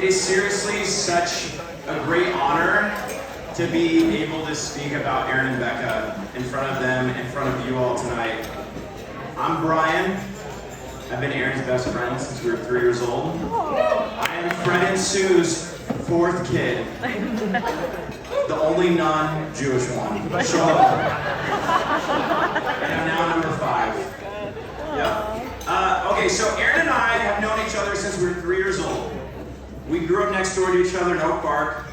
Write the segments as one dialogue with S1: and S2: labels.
S1: It is seriously such a great honor to be able to speak about Aaron and Becca in front of them, in front of you all tonight. I'm Brian. I've been Aaron's best friend since we were 3 years old. I am Fred and Sue's fourth kid. The only non-Jewish one. Shalom. And I'm now number 5. Yep. Okay, so Aaron and I have known each other since we were 3 years old. We grew up next door to each other in Oak Park.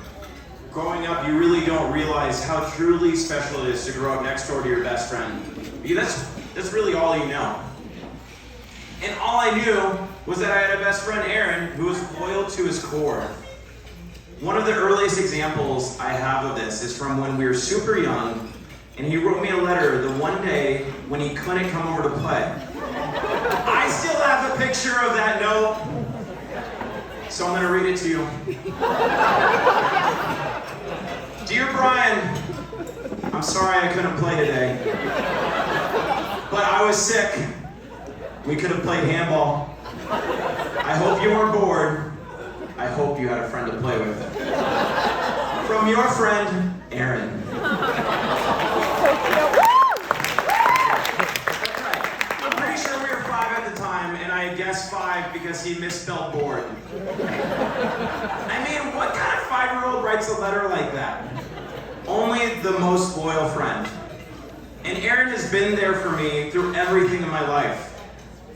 S1: Growing up, you really don't realize how truly special it is to grow up next door to your best friend. Because that's really all you know. And all I knew was that I had a best friend, Aaron, who was loyal to his core. One of the earliest examples I have of this is from when we were super young, and he wrote me a letter the one day when he couldn't come over to play. I still have a picture of that note, so I'm gonna read it to you. Dear Brian, I'm sorry I couldn't play today, but I was sick. We could have played handball. I hope you weren't bored. I hope you had a friend to play with. From your friend, Aaron. That's right. I'm pretty sure we were 5 at the time, and I guessed 5 because he misspelled bored. I mean, what kind of 5-year-old writes a letter like that? Only the most loyal friend. And Aaron has been there for me through everything in my life.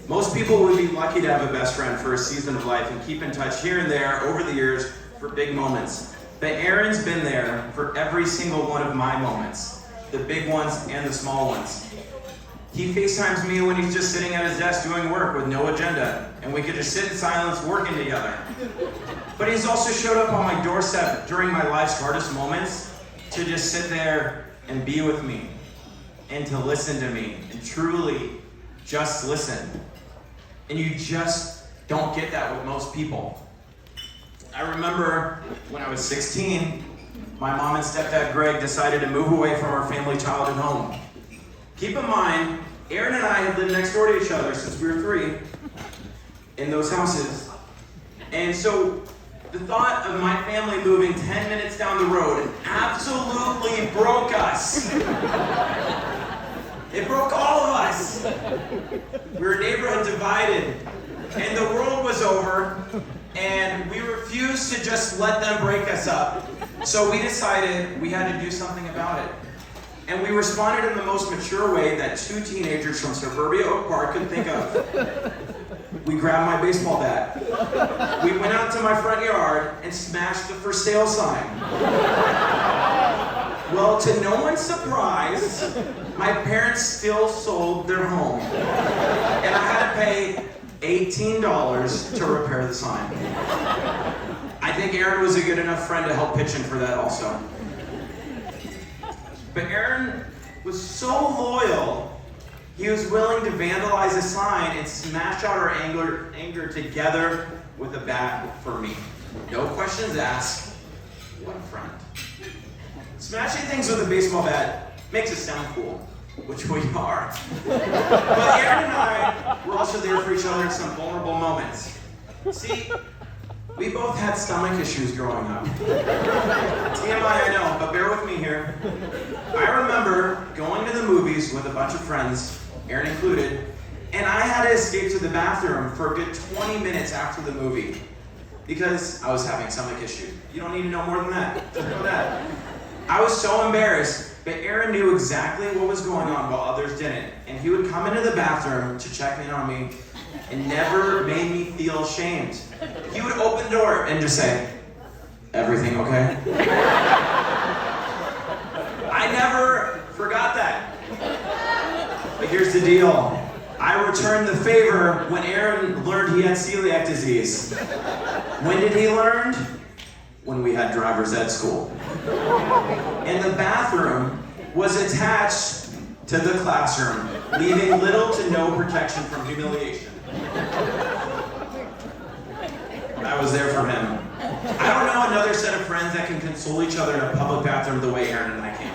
S1: Most people would be lucky to have a best friend for a season of life and keep in touch here and there over the years for big moments. But Aaron's been there for every single one of my moments, the big ones and the small ones. He FaceTimes me when he's just sitting at his desk doing work with no agenda, and we could just sit in silence working together. But he's also showed up on my doorstep during my life's hardest moments to just sit there and be with me, and to listen to me, and truly just listen. And you just don't get that with most people. I remember when I was 16, my mom and stepdad Greg decided to move away from our family childhood home. Keep in mind, Aaron and I had lived next door to each other since we were 3 in those houses. And so the thought of my family moving 10 minutes down the road absolutely broke us. It broke all of us. We were a neighborhood divided, and the world was over, and we refused to just let them break us up. So we decided we had to do something about it. And we responded in the most mature way that 2 teenagers from suburbia Oak Park could think of. We grabbed my baseball bat. We went out to my front yard and smashed the for sale sign. Well, to no one's surprise, my parents still sold their home. And I had to pay $18 to repair the sign. I think Aaron was a good enough friend to help pitch in for that also. But Aaron was so loyal, he was willing to vandalize a sign and smash out our anger together with a bat for me. No questions asked. What a friend. Smashing things with a baseball bat makes it sound cool, which we are. But Aaron and I were also there for each other in some vulnerable moments. See, we both had stomach issues growing up. TMI, I know, but bear with me here. I remember going to the movies with a bunch of friends, Aaron included, and I had to escape to the bathroom for a good 20 minutes after the movie because I was having stomach issues. You don't need to know more than that. Just know that. I was so embarrassed, but Aaron knew exactly what was going on while others didn't, and he would come into the bathroom to check in on me and never made me feel ashamed. He would open the door and just say, "Everything okay?" I never forgot that. But here's the deal. I returned the favor when Aaron learned he had celiac disease. When did he learn? When we had driver's ed school. And the bathroom was attached to the classroom, leaving little to no protection from humiliation. I was there for him. I don't know another set of friends that can console each other in a public bathroom the way Aaron and I can.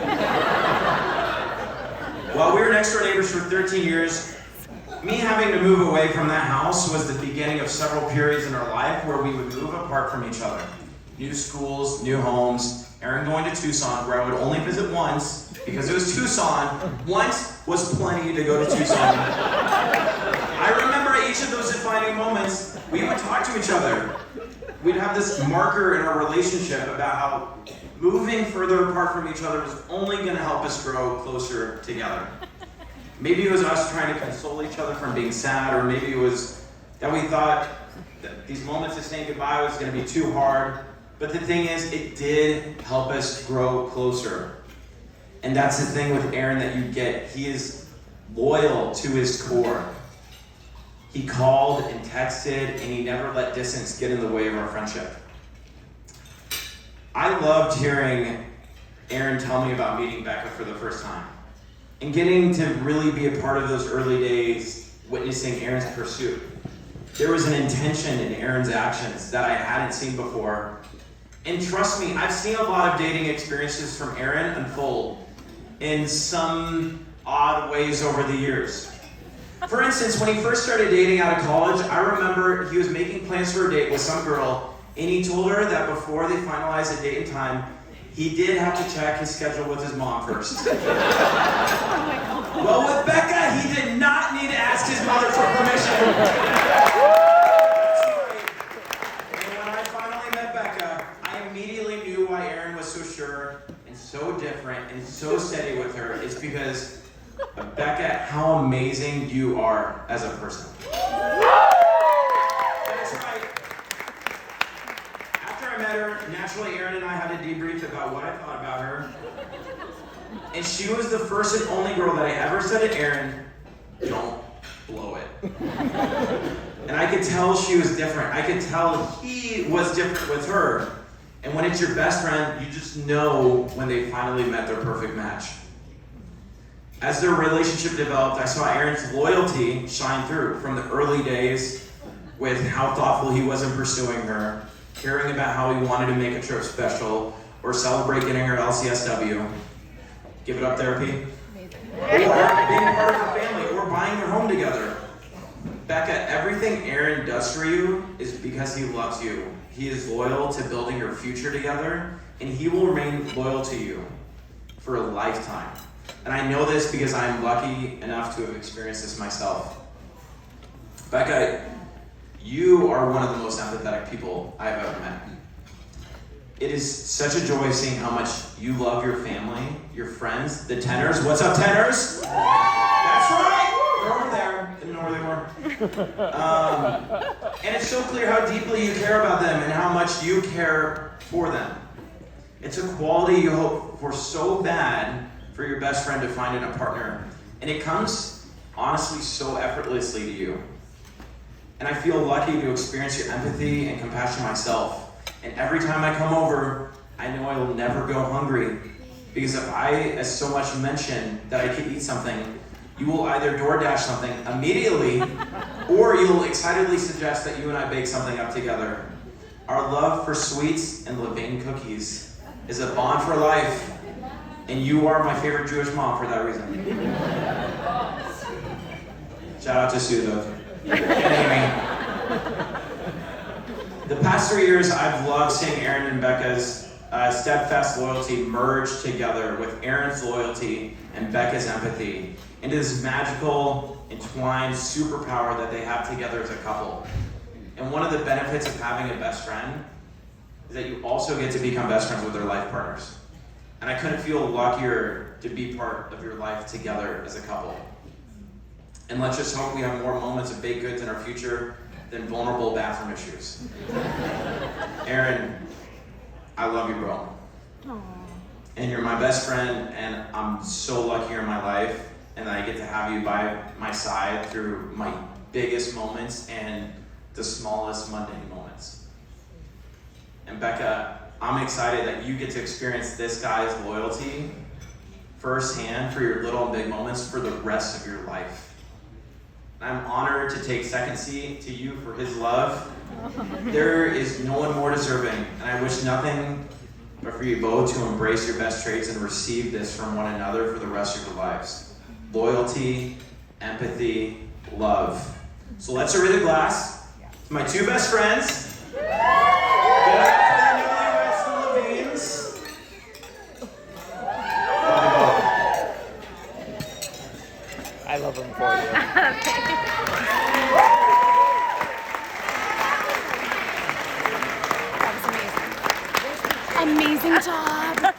S1: While we were next door neighbors for 13 years, Me having to move away from that house was the beginning of several periods in our life where we would move apart from each other. New schools, new homes, Aaron going to Tucson, where I would only visit once because it was Tucson. Once was plenty to go to Tucson. I remember each of those defining moments, we would talk to each other. We'd have this marker in our relationship about how moving further apart from each other was only going to help us grow closer together. Maybe it was us trying to console each other from being sad, or maybe it was that we thought that these moments of saying goodbye was going to be too hard. But the thing is, it did help us grow closer. And that's the thing with Aaron that you get. He is loyal to his core. He called and texted, and he never let distance get in the way of our friendship. I loved hearing Aaron tell me about meeting Becca for the first time and getting to really be a part of those early days, witnessing Aaron's pursuit. There was an intention in Aaron's actions that I hadn't seen before. And trust me, I've seen a lot of dating experiences from Aaron unfold in some odd ways over the years. For instance, when he first started dating out of college, I remember he was making plans for a date with some girl, and he told her that before they finalized a date and time, he did have to check his schedule with his mom first. Well, with Becca, he did not need to ask his mother for permission. That's right. And when I finally met Becca, I immediately knew why Aaron was so sure and so different and so steady with her. It's because, Becca, how amazing you are as a person. That's right. After I met her, naturally Aaron and I had a debrief about what I thought about her. And she was the first and only girl that I ever said to Aaron, don't blow it. And I could tell she was different. I could tell he was different with her. And when it's your best friend, you just know when they finally met their perfect match. As their relationship developed, I saw Aaron's loyalty shine through from the early days with how thoughtful he was in pursuing her, caring about how he wanted to make a trip special, or celebrate getting her LCSW. Give it up, therapy. Or being part of her family, or buying their home together. Becca, everything Aaron does for you is because he loves you. He is loyal to building your future together, and he will remain loyal to you for a lifetime. And I know this because I'm lucky enough to have experienced this myself. Becca, you are one of the most empathetic people I've ever met. It is such a joy seeing how much you love your family, your friends, the Tenors. What's up, Tenors? That's right! They're over there. Didn't know where they were. And it's so clear how deeply you care about them and how much you care for them. It's a quality you hope for so bad for your best friend to find in a partner. And it comes, honestly, so effortlessly to you. And I feel lucky to experience your empathy and compassion myself. And every time I come over, I know I will never go hungry. Because if I, as so much mention that I could eat something, you will either DoorDash something immediately, or you'll excitedly suggest that you and I bake something up together. Our love for sweets and Levain cookies is a bond for life, and you are my favorite Jewish mom for that reason. Shout out to Sue, though. Anyway. The past 3 years, I've loved seeing Aaron and Becca's steadfast loyalty merge together with Aaron's loyalty and Becca's empathy into this magical, entwined superpower that they have together as a couple. And one of the benefits of having a best friend is that you also get to become best friends with their life partners. And I couldn't feel luckier to be part of your life together as a couple. And let's just hope we have more moments of baked goods in our future than vulnerable bathroom issues. Aaron, I love you, bro.
S2: Aww.
S1: And you're my best friend, and I'm so lucky you're in my life, and I get to have you by my side through my biggest moments and the smallest mundane moments. And Becca, I'm excited that you get to experience this guy's loyalty firsthand for your little and big moments for the rest of your life. I'm honored to take second seat to you for his love. There is no one more deserving, and I wish nothing but for you both to embrace your best traits and receive this from one another for the rest of your lives. Loyalty, empathy, love. So let's raise a glass to my two best friends. Give it up for the newlyweds, the Levines.
S2: I love him for you.
S3: Amazing job.